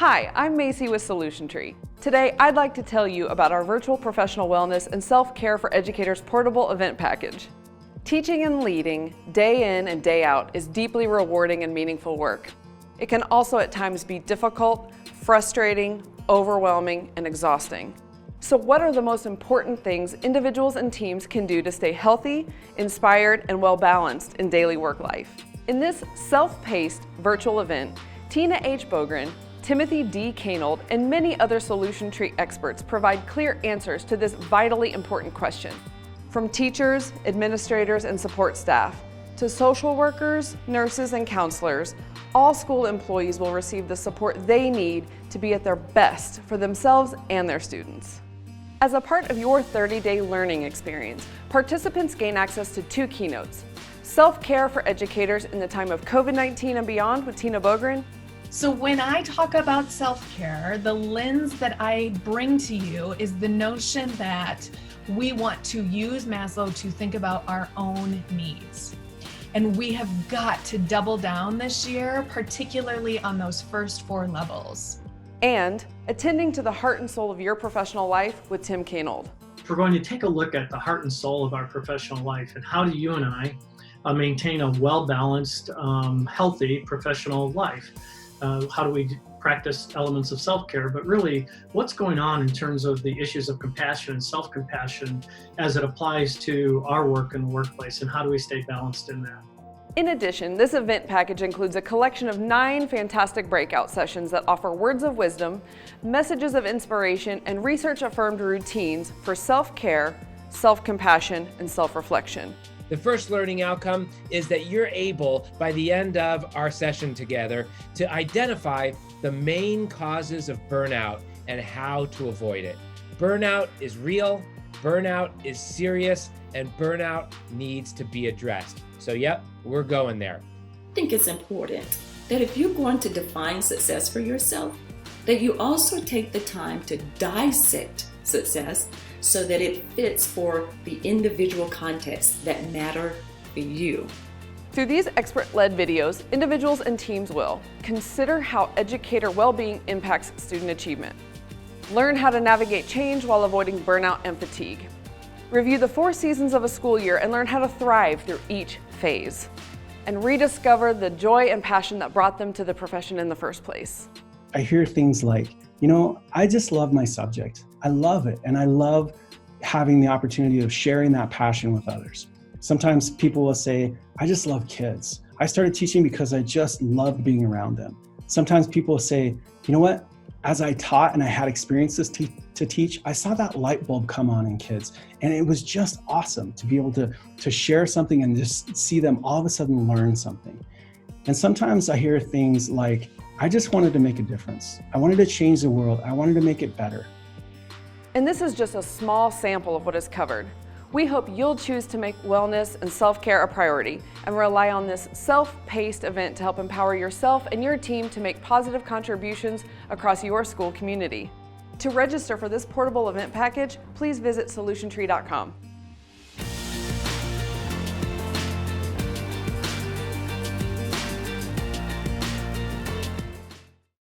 Hi, I'm Macy with Solution Tree. Today, I'd like to tell you about our virtual professional wellness and self-care for educators portable event package. Teaching and leading, day in and day out, is deeply rewarding and meaningful work. It can also at times be difficult, frustrating, overwhelming, and exhausting. So what are the most important things individuals and teams can do to stay healthy, inspired, and well-balanced in daily work life? In this self-paced virtual event, Tina H. Bogren, Timothy D. Kanold, and many other Solution Tree experts provide clear answers to this vitally important question. From teachers, administrators, and support staff, to social workers, nurses, and counselors, all school employees will receive the support they need to be at their best for themselves and their students. As a part of your 30-day learning experience, participants gain access to 2 keynotes: Self-Care for Educators in the Time of COVID-19 and Beyond with Tina Bogren. So when I talk about self-care, the lens that I bring to you is the notion that we want to use Maslow to think about our own needs. And we have got to double down this year, particularly on those first 4 levels. And attending to the heart and soul of your professional life with Tim Kanold. We're going to take a look at the heart and soul of our professional life and how do you and I maintain a well-balanced, healthy professional life. How do we practice elements of self-care, but really what's going on in terms of the issues of compassion and self-compassion as it applies to our work in the workplace, and how do we stay balanced in that? In addition, this event package includes a collection of 9 fantastic breakout sessions that offer words of wisdom, messages of inspiration, and research-affirmed routines for self-care, self-compassion, and self-reflection. The first learning outcome is that you're able, by the end of our session together, to identify the main causes of burnout and how to avoid it. Burnout is real, burnout is serious, and burnout needs to be addressed. So yep, we're going there. I think it's important that if you're going to define success for yourself, that you also take the time to dissect success so that it fits for the individual contexts that matter for you. Through these expert-led videos, individuals and teams will consider how educator well-being impacts student achievement, learn how to navigate change while avoiding burnout and fatigue, review the 4 seasons of a school year and learn how to thrive through each phase, and rediscover the joy and passion that brought them to the profession in the first place. I hear things like, I just love my subject. I love it, and I love having the opportunity of sharing that passion with others. Sometimes people will say, I just love kids. I started teaching because I just loved being around them. Sometimes people will say, you know what? As I taught and I had experiences to teach, I saw that light bulb come on in kids. And it was just awesome to be able to share something and just see them all of a sudden learn something. And sometimes I hear things like, I just wanted to make a difference. I wanted to change the world. I wanted to make it better. And this is just a small sample of what is covered. We hope you'll choose to make wellness and self-care a priority and rely on this self-paced event to help empower yourself and your team to make positive contributions across your school community. To register for this portable event package, please visit solutiontree.com.